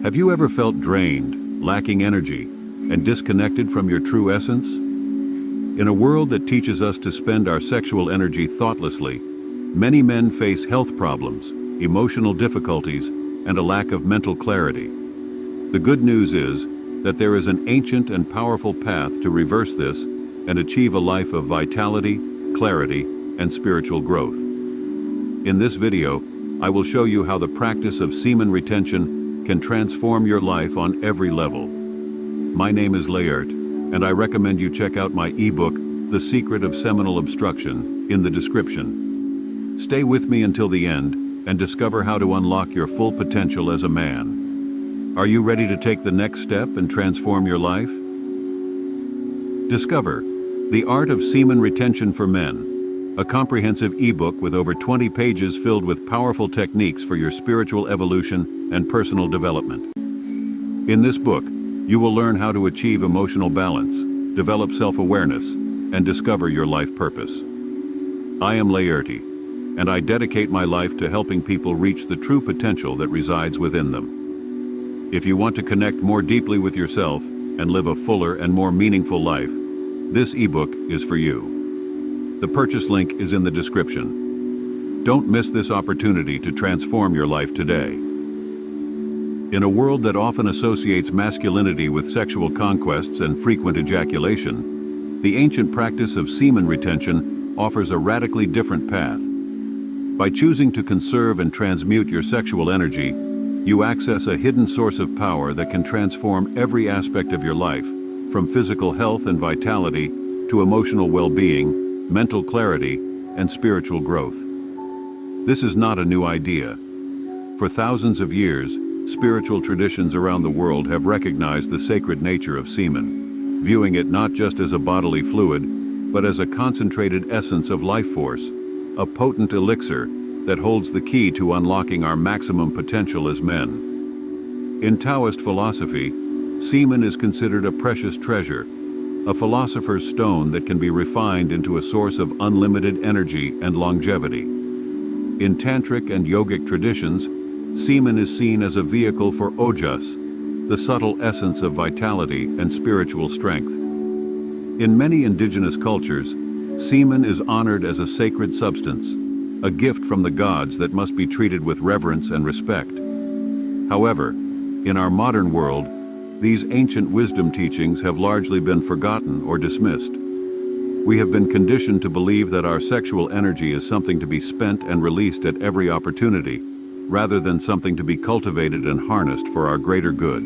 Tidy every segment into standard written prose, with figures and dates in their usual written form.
Have you ever felt drained, lacking energy, and disconnected from your true essence? In a world that teaches us to spend our sexual energy thoughtlessly, many men face health problems, emotional difficulties, and a lack of mental clarity. The good news is that there is an ancient and powerful path to reverse this and achieve a life of vitality, clarity, and spiritual growth. In this video, I will show you how the practice of semen retention can transform your life on every level. My name is Laert, and I recommend you check out my ebook, The Secret of Seminal Obstruction, in the description. Stay with me until the end and discover how to unlock your full potential as a man. Are you ready to take the next step and transform your life? Discover The Art of Semen Retention for Men, a comprehensive ebook with over 20 pages filled with powerful techniques for your spiritual evolution and personal development. In this book, you will learn how to achieve emotional balance, develop self-awareness, and discover your life purpose. I am Laerti, and I dedicate my life to helping people reach the true potential that resides within them. If you want to connect more deeply with yourself and live a fuller and more meaningful life, this ebook is for you. The purchase link is in the description. Don't miss this opportunity to transform your life today. In a world that often associates masculinity with sexual conquests and frequent ejaculation, the ancient practice of semen retention offers a radically different path. By choosing to conserve and transmute your sexual energy, you access a hidden source of power that can transform every aspect of your life, from physical health and vitality to emotional well-being, mental clarity, and spiritual growth. This is not a new idea. For thousands of years, spiritual traditions around the world have recognized the sacred nature of semen, viewing it not just as a bodily fluid, but as a concentrated essence of life force, a potent elixir that holds the key to unlocking our maximum potential as men. In Taoist philosophy, semen is considered a precious treasure, a philosopher's stone that can be refined into a source of unlimited energy and longevity. In tantric and yogic traditions, semen is seen as a vehicle for ojas, the subtle essence of vitality and spiritual strength. In many indigenous cultures, semen is honored as a sacred substance, a gift from the gods that must be treated with reverence and respect. However, in our modern world, these ancient wisdom teachings have largely been forgotten or dismissed. We have been conditioned to believe that our sexual energy is something to be spent and released at every opportunity, rather than something to be cultivated and harnessed for our greater good.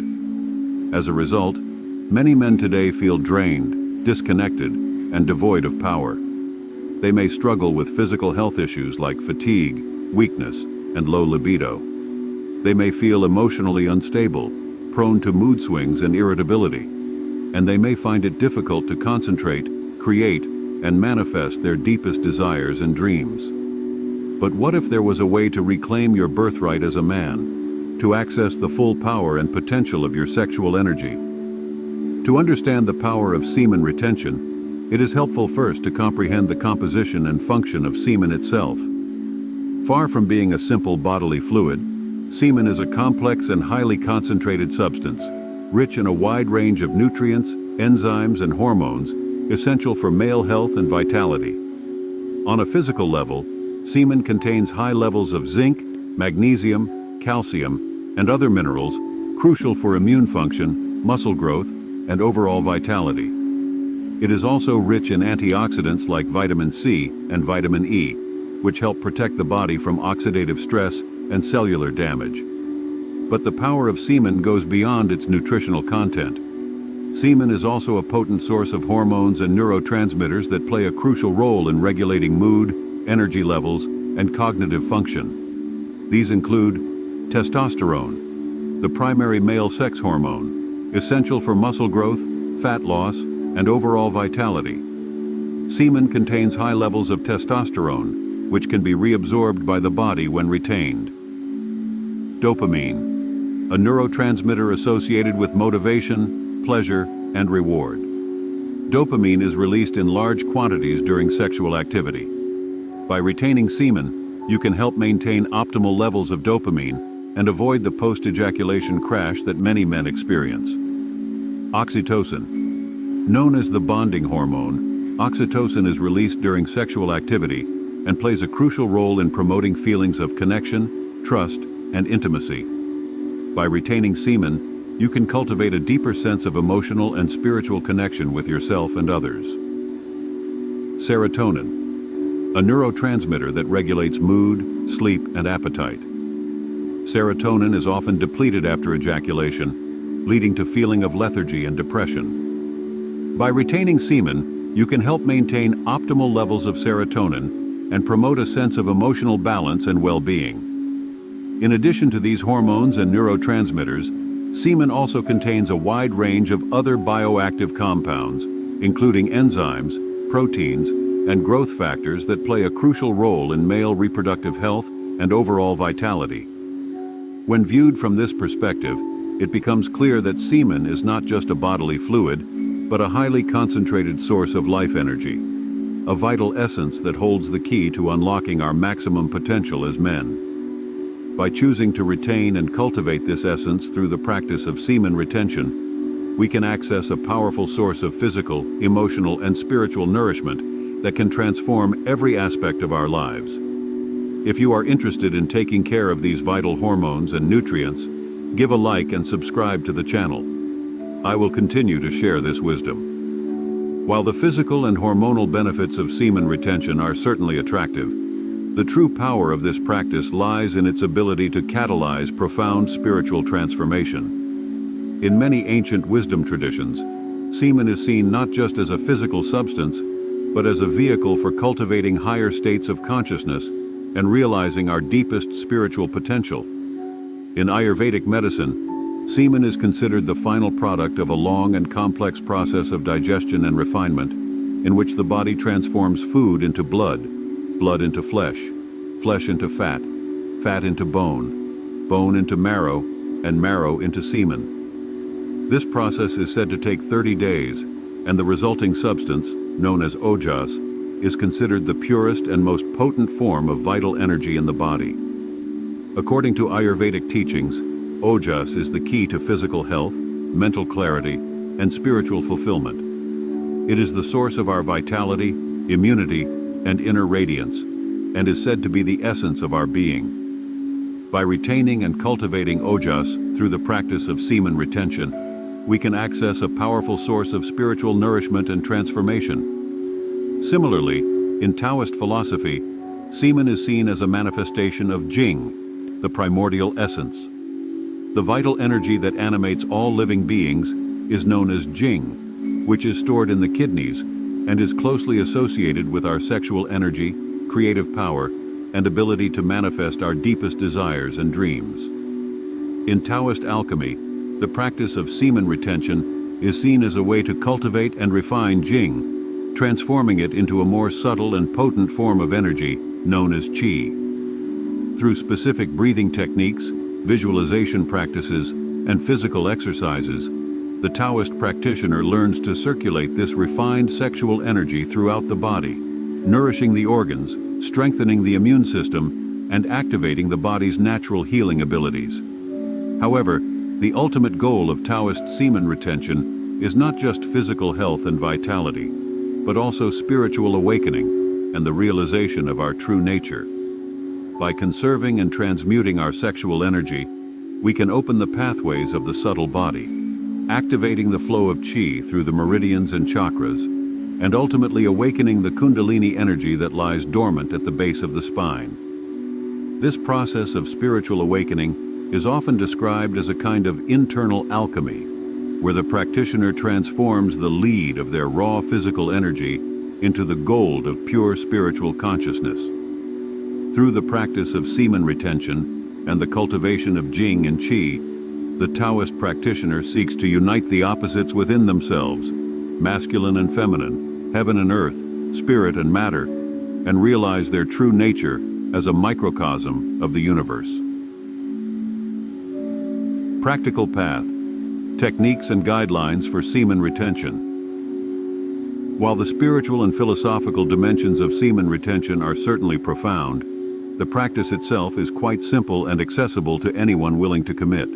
As a result, many men today feel drained, disconnected, and devoid of power. They may struggle with physical health issues like fatigue, weakness, and low libido. They may feel emotionally unstable, prone to mood swings and irritability, and they may find it difficult to concentrate, create, and manifest their deepest desires and dreams. But what if there was a way to reclaim your birthright as a man, to access the full power and potential of your sexual energy? To understand the power of semen retention, it is helpful first to comprehend the composition and function of semen itself. Far from being a simple bodily fluid, semen is a complex and highly concentrated substance, rich in a wide range of nutrients, enzymes, and hormones, essential for male health and vitality. On a physical level, semen contains high levels of zinc, magnesium, calcium, and other minerals crucial for immune function, muscle growth, and overall vitality. It is also rich in antioxidants like vitamin C and vitamin E, which help protect the body from oxidative stress and cellular damage. But the power of semen goes beyond its nutritional content. Semen is also a potent source of hormones and neurotransmitters that play a crucial role in regulating mood, energy levels, and cognitive function. These include testosterone, the primary male sex hormone, essential for muscle growth, fat loss, and overall vitality. Semen contains high levels of testosterone, which can be reabsorbed by the body when retained. Dopamine, a neurotransmitter associated with motivation, pleasure, and reward. Dopamine is released in large quantities during sexual activity. By retaining semen, you can help maintain optimal levels of dopamine, and avoid the post-ejaculation crash that many men experience. Oxytocin. Known as the bonding hormone, oxytocin is released during sexual activity and plays a crucial role in promoting feelings of connection, trust, and intimacy. By retaining semen, you can cultivate a deeper sense of emotional and spiritual connection with yourself and others. Serotonin, a neurotransmitter that regulates mood, sleep, and appetite. Serotonin is often depleted after ejaculation, leading to feeling of lethargy and depression. By retaining semen, you can help maintain optimal levels of serotonin and promote a sense of emotional balance and well-being. In addition to these hormones and neurotransmitters, semen also contains a wide range of other bioactive compounds, including enzymes, proteins, and growth factors that play a crucial role in male reproductive health and overall vitality. When viewed from this perspective, it becomes clear that semen is not just a bodily fluid, but a highly concentrated source of life energy, a vital essence that holds the key to unlocking our maximum potential as men. By choosing to retain and cultivate this essence through the practice of semen retention, we can access a powerful source of physical, emotional, and spiritual nourishment that can transform every aspect of our lives. If you are interested in taking care of these vital hormones and nutrients, give a like and subscribe to the channel. I will continue to share this wisdom. While the physical and hormonal benefits of semen retention are certainly attractive, the true power of this practice lies in its ability to catalyze profound spiritual transformation. In many ancient wisdom traditions, semen is seen not just as a physical substance, but as a vehicle for cultivating higher states of consciousness and realizing our deepest spiritual potential. In Ayurvedic medicine, semen is considered the final product of a long and complex process of digestion and refinement, in which the body transforms food into blood, blood into flesh, flesh into fat, fat into bone, bone into marrow, and marrow into semen. This process is said to take 30 days, and the resulting substance, known as ojas, is considered the purest and most potent form of vital energy in the body. According to Ayurvedic teachings, ojas is the key to physical health, mental clarity, and spiritual fulfillment. It is the source of our vitality, immunity, and inner radiance, and is said to be the essence of our being. By retaining and cultivating ojas through the practice of semen retention, we can access a powerful source of spiritual nourishment and transformation. Similarly, in Taoist philosophy, semen is seen as a manifestation of Jing, the primordial essence. The vital energy that animates all living beings is known as Jing, which is stored in the kidneys and is closely associated with our sexual energy, creative power, and ability to manifest our deepest desires and dreams. In Taoist alchemy, the practice of semen retention is seen as a way to cultivate and refine Jing, transforming it into a more subtle and potent form of energy known as Qi. Through specific breathing techniques, visualization practices, and physical exercises, the Taoist practitioner learns to circulate this refined sexual energy throughout the body, nourishing the organs, strengthening the immune system, and activating the body's natural healing abilities. However, the ultimate goal of Taoist semen retention is not just physical health and vitality, but also spiritual awakening and the realization of our true nature. By conserving and transmuting our sexual energy, we can open the pathways of the subtle body, activating the flow of Qi through the meridians and chakras, and ultimately awakening the Kundalini energy that lies dormant at the base of the spine. This process of spiritual awakening is often described as a kind of internal alchemy, where the practitioner transforms the lead of their raw physical energy into the gold of pure spiritual consciousness. Through the practice of semen retention and the cultivation of Jing and Qi, the Taoist practitioner seeks to unite the opposites within themselves, masculine and feminine, heaven and earth, spirit and matter, and realize their true nature as a microcosm of the universe. Practical path, techniques and guidelines for semen retention. While the spiritual and philosophical dimensions of semen retention are certainly profound, The practice itself is quite simple and accessible to anyone willing to commit.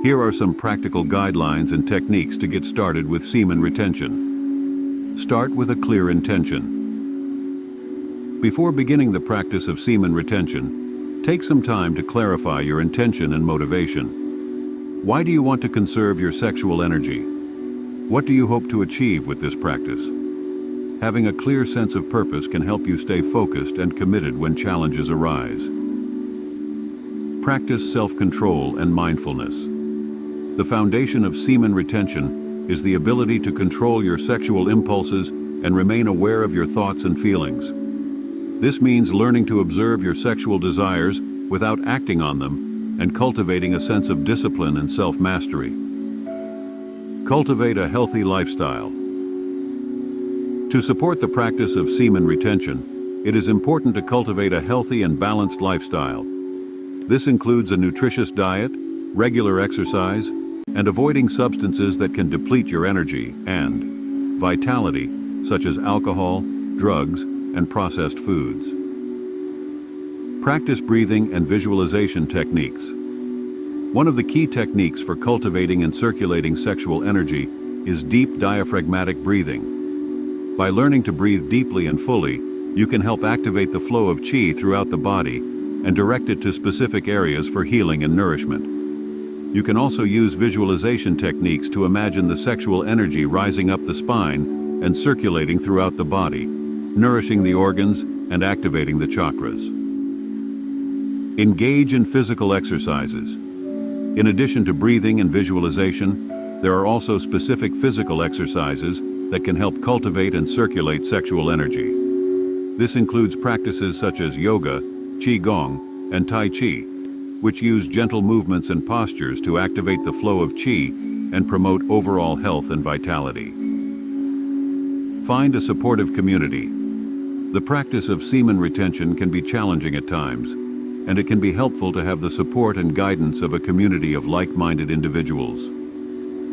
Here are some practical guidelines and techniques to get started with semen retention. Start with a clear intention. Before beginning the practice of semen retention, take some time to clarify your intention and motivation. Why do you want to conserve your sexual energy? What do you hope to achieve with this practice? Having a clear sense of purpose can help you stay focused and committed when challenges arise. Practice self-control and mindfulness. The foundation of semen retention is the ability to control your sexual impulses and remain aware of your thoughts and feelings. This means learning to observe your sexual desires without acting on them and cultivating a sense of discipline and self-mastery. Cultivate a healthy lifestyle. To support the practice of semen retention, it is important to cultivate a healthy and balanced lifestyle. This includes a nutritious diet, regular exercise, and avoiding substances that can deplete your energy and vitality, such as alcohol, drugs, and processed foods. Practice breathing and visualization techniques. One of the key techniques for cultivating and circulating sexual energy is deep diaphragmatic breathing. By learning to breathe deeply and fully, you can help activate the flow of qi throughout the body and direct it to specific areas for healing and nourishment. You can also use visualization techniques to imagine the sexual energy rising up the spine and circulating throughout the body, nourishing the organs and activating the chakras. Engage in physical exercises. In addition to breathing and visualization, there are also specific physical exercises that can help cultivate and circulate sexual energy. This includes practices such as yoga, qigong, and tai chi, which use gentle movements and postures to activate the flow of qi and promote overall health and vitality. Find a supportive community. The practice of semen retention can be challenging at times, and it can be helpful to have the support and guidance of a community of like-minded individuals.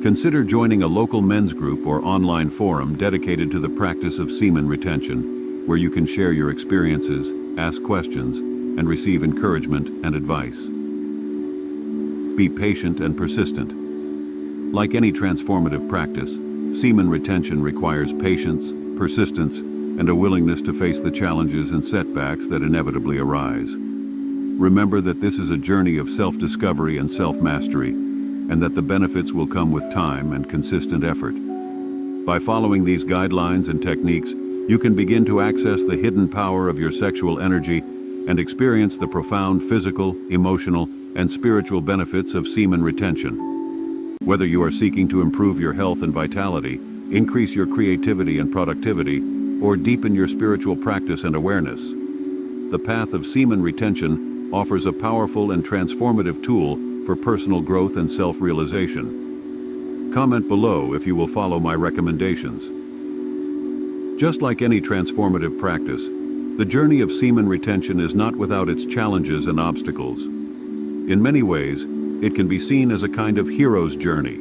Consider joining a local men's group or online forum dedicated to the practice of semen retention, where you can share your experiences, ask questions, and receive encouragement and advice. Be patient and persistent. Like any transformative practice, semen retention requires patience, persistence, and a willingness to face the challenges and setbacks that inevitably arise. Remember that this is a journey of self-discovery and self-mastery, and that the benefits will come with time and consistent effort. By following these guidelines and techniques, you can begin to access the hidden power of your sexual energy and experience the profound physical, emotional, and spiritual benefits of semen retention. Whether you are seeking to improve your health and vitality, increase your creativity and productivity, or deepen your spiritual practice and awareness, the path of semen retention offers a powerful and transformative tool for personal growth and self-realization. Comment below if you will follow my recommendations. Just like any transformative practice, the journey of semen retention is not without its challenges and obstacles. In many ways, it can be seen as a kind of hero's journey,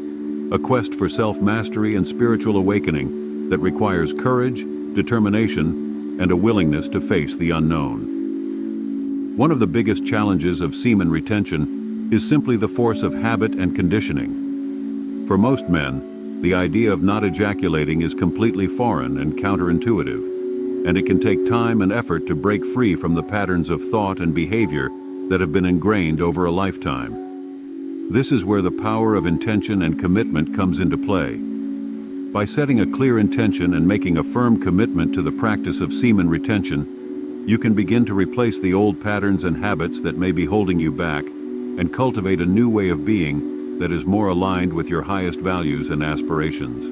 a quest for self-mastery and spiritual awakening that requires courage, determination, and a willingness to face the unknown. One of the biggest challenges of semen retention is simply the force of habit and conditioning. For most men, the idea of not ejaculating is completely foreign and counterintuitive, and it can take time and effort to break free from the patterns of thought and behavior that have been ingrained over a lifetime. This is where the power of intention and commitment comes into play. By setting a clear intention and making a firm commitment to the practice of semen retention, you can begin to replace the old patterns and habits that may be holding you back and cultivate a new way of being that is more aligned with your highest values and aspirations.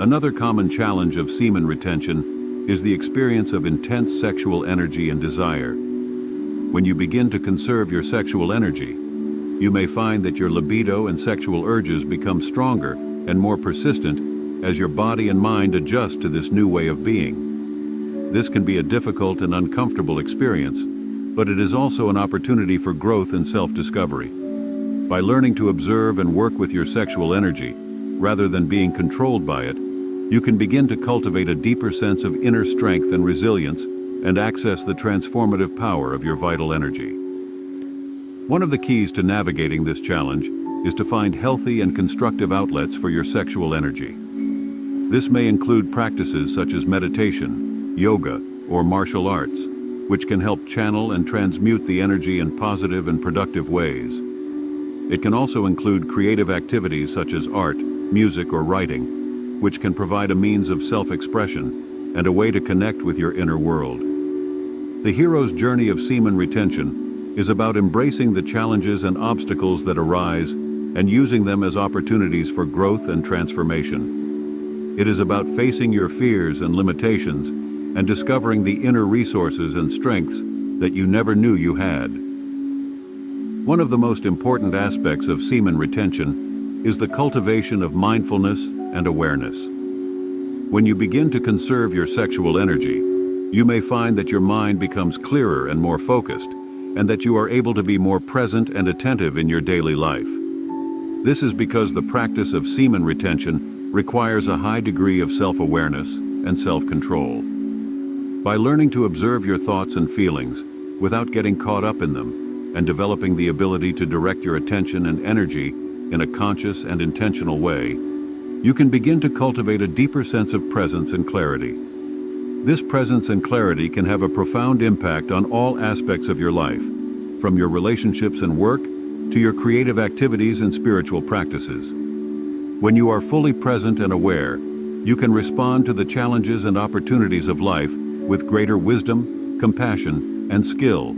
Another common challenge of semen retention is the experience of intense sexual energy and desire. When you begin to conserve your sexual energy, you may find that your libido and sexual urges become stronger and more persistent as your body and mind adjust to this new way of being. This can be a difficult and uncomfortable experience, but it is also an opportunity for growth and self-discovery. By learning to observe and work with your sexual energy, rather than being controlled by it, you can begin to cultivate a deeper sense of inner strength and resilience and access the transformative power of your vital energy. One of the keys to navigating this challenge is to find healthy and constructive outlets for your sexual energy. This may include practices such as meditation, yoga, or martial arts, which can help channel and transmute the energy in positive and productive ways. It can also include creative activities such as art, music, or writing, which can provide a means of self-expression and a way to connect with your inner world. The hero's journey of semen retention is about embracing the challenges and obstacles that arise and using them as opportunities for growth and transformation. It is about facing your fears and limitations and discovering the inner resources and strengths that you never knew you had. One of the most important aspects of semen retention is the cultivation of mindfulness and awareness. When you begin to conserve your sexual energy, you may find that your mind becomes clearer and more focused, and that you are able to be more present and attentive in your daily life. This is because the practice of semen retention requires a high degree of self-awareness and self-control. By learning to observe your thoughts and feelings without getting caught up in them, and developing the ability to direct your attention and energy in a conscious and intentional way, you can begin to cultivate a deeper sense of presence and clarity. This presence and clarity can have a profound impact on all aspects of your life, from your relationships and work to your creative activities and spiritual practices. When you are fully present and aware, you can respond to the challenges and opportunities of life with greater wisdom, compassion, and skill,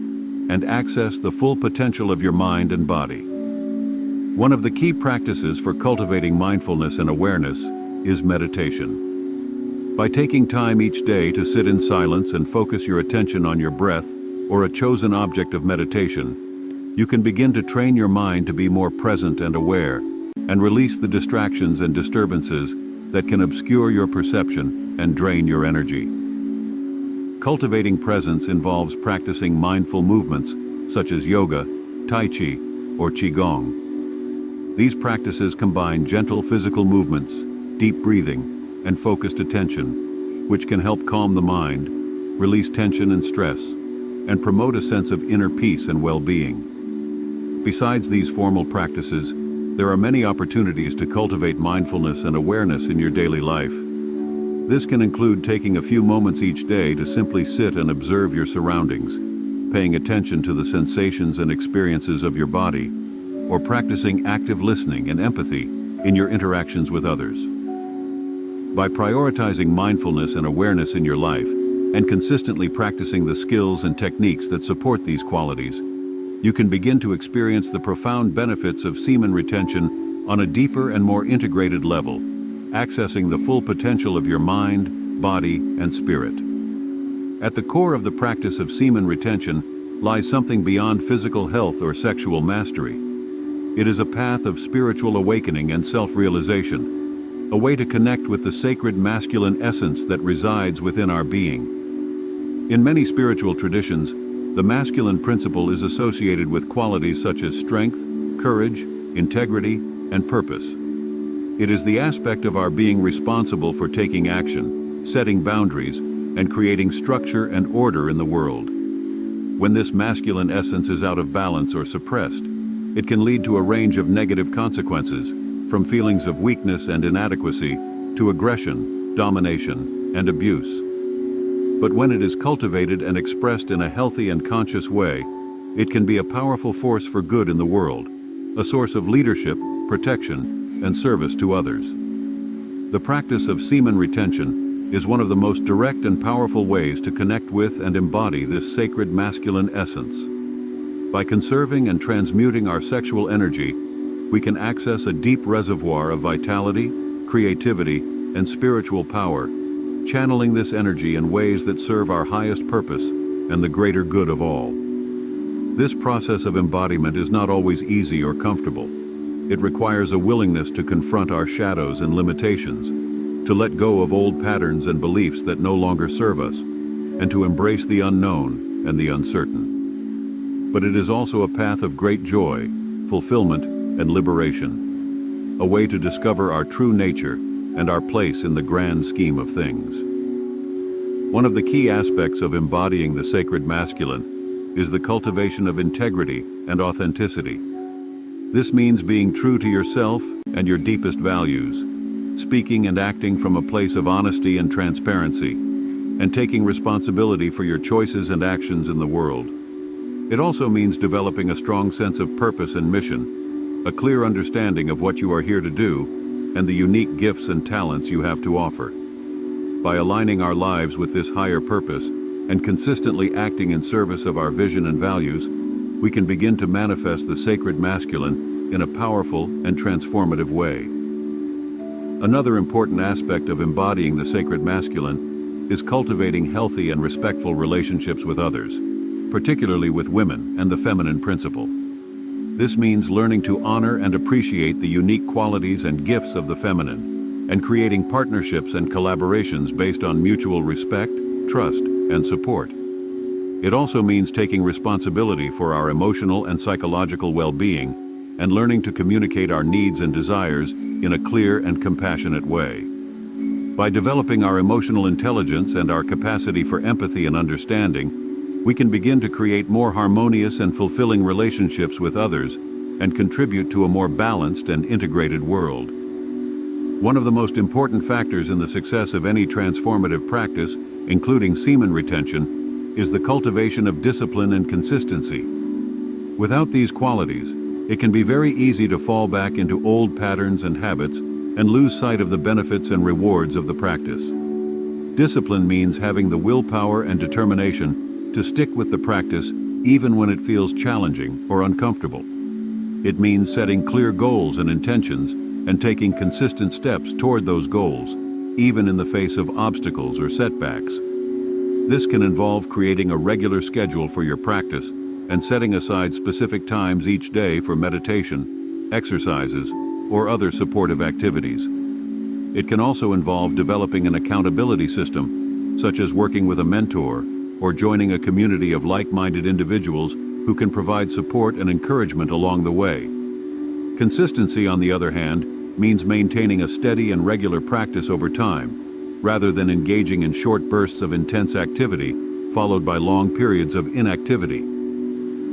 and access the full potential of your mind and body. One of the key practices for cultivating mindfulness and awareness is meditation. By taking time each day to sit in silence and focus your attention on your breath or a chosen object of meditation, you can begin to train your mind to be more present and aware, and release the distractions and disturbances that can obscure your perception and drain your energy. Cultivating presence involves practicing mindful movements such as yoga, tai chi, or qigong. These practices combine gentle physical movements, deep breathing, and focused attention, which can help calm the mind, release tension and stress, and promote a sense of inner peace and well-being. Besides these formal practices, there are many opportunities to cultivate mindfulness and awareness in your daily life. This can include taking a few moments each day to simply sit and observe your surroundings, paying attention to the sensations and experiences of your body, or practicing active listening and empathy in your interactions with others. By prioritizing mindfulness and awareness in your life, and consistently practicing the skills and techniques that support these qualities, you can begin to experience the profound benefits of semen retention on a deeper and more integrated level, accessing the full potential of your mind, body, and spirit. At the core of the practice of semen retention lies something beyond physical health or sexual mastery. It is a path of spiritual awakening and self-realization, a way to connect with the sacred masculine essence that resides within our being. In many spiritual traditions, the masculine principle is associated with qualities such as strength, courage, integrity, and purpose. It is the aspect of our being responsible for taking action, setting boundaries, and creating structure and order in the world. When this masculine essence is out of balance or suppressed, it can lead to a range of negative consequences, from feelings of weakness and inadequacy to aggression, domination, and abuse. But when it is cultivated and expressed in a healthy and conscious way, it can be a powerful force for good in the world, a source of leadership, protection, and service to others. The practice of semen retention is one of the most direct and powerful ways to connect with and embody this sacred masculine essence. By conserving and transmuting our sexual energy, we can access a deep reservoir of vitality, creativity, and spiritual power, channeling this energy in ways that serve our highest purpose and the greater good of all. This process of embodiment is not always easy or comfortable. It requires a willingness to confront our shadows and limitations, to let go of old patterns and beliefs that no longer serve us, and to embrace the unknown and the uncertain. But it is also a path of great joy, fulfillment, and liberation, a way to discover our true nature and our place in the grand scheme of things. One of the key aspects of embodying the sacred masculine is the cultivation of integrity and authenticity. This means being true to yourself and your deepest values, speaking and acting from a place of honesty and transparency, and taking responsibility for your choices and actions in the world. It also means developing a strong sense of purpose and mission, a clear understanding of what you are here to do, and the unique gifts and talents you have to offer. By aligning our lives with this higher purpose and consistently acting in service of our vision and values, we can begin to manifest the sacred masculine in a powerful and transformative way. Another important aspect of embodying the sacred masculine is cultivating healthy and respectful relationships with others, particularly with women and the feminine principle. This means learning to honor and appreciate the unique qualities and gifts of the feminine, and creating partnerships and collaborations based on mutual respect, trust, and support. It also means taking responsibility for our emotional and psychological well-being and learning to communicate our needs and desires in a clear and compassionate way. By developing our emotional intelligence and our capacity for empathy and understanding, we can begin to create more harmonious and fulfilling relationships with others and contribute to a more balanced and integrated world. One of the most important factors in the success of any transformative practice, including semen retention, is the cultivation of discipline and consistency. Without these qualities, it can be very easy to fall back into old patterns and habits and lose sight of the benefits and rewards of the practice. Discipline means having the willpower and determination to stick with the practice even when it feels challenging or uncomfortable. It means setting clear goals and intentions and taking consistent steps toward those goals, even in the face of obstacles or setbacks. This can involve creating a regular schedule for your practice and setting aside specific times each day for meditation, exercises, or other supportive activities. It can also involve developing an accountability system, such as working with a mentor or joining a community of like-minded individuals who can provide support and encouragement along the way. Consistency, on the other hand, means maintaining a steady and regular practice over time, rather than engaging in short bursts of intense activity, followed by long periods of inactivity.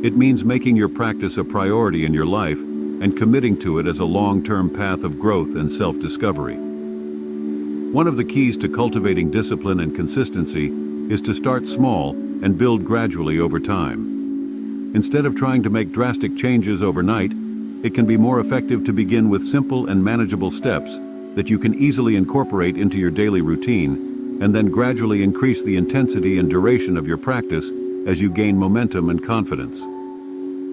It means making your practice a priority in your life and committing to it as a long-term path of growth and self-discovery. One of the keys to cultivating discipline and consistency is to start small and build gradually over time. Instead of trying to make drastic changes overnight, it can be more effective to begin with simple and manageable steps that you can easily incorporate into your daily routine, and then gradually increase the intensity and duration of your practice as you gain momentum and confidence.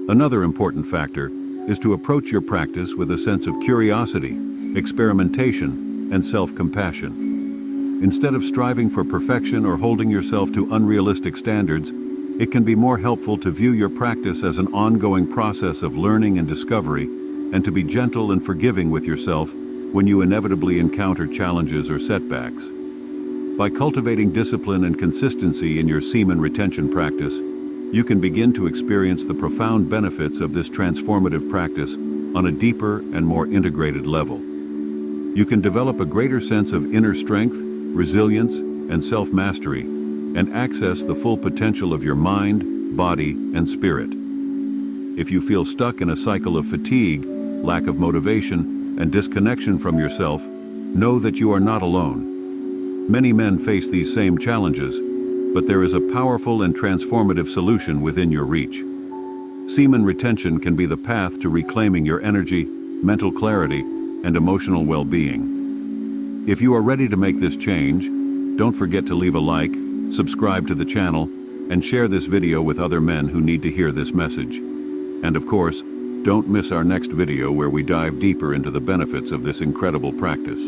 Another important factor is to approach your practice with a sense of curiosity, experimentation, and self-compassion. Instead of striving for perfection or holding yourself to unrealistic standards, it can be more helpful to view your practice as an ongoing process of learning and discovery, and to be gentle and forgiving with yourself when you inevitably encounter challenges or setbacks. By cultivating discipline and consistency in your semen retention practice, you can begin to experience the profound benefits of this transformative practice on a deeper and more integrated level. You can develop a greater sense of inner strength, resilience, and self-mastery, and access the full potential of your mind, body, and spirit. If you feel stuck in a cycle of fatigue, lack of motivation, and disconnection from yourself, know that you are not alone. Many men face these same challenges, but there is a powerful and transformative solution within your reach. Semen retention can be the path to reclaiming your energy, mental clarity, and emotional well-being. If you are ready to make this change, don't forget to leave a like, subscribe to the channel, and share this video with other men who need to hear this message. And of course, don't miss our next video where we dive deeper into the benefits of this incredible practice.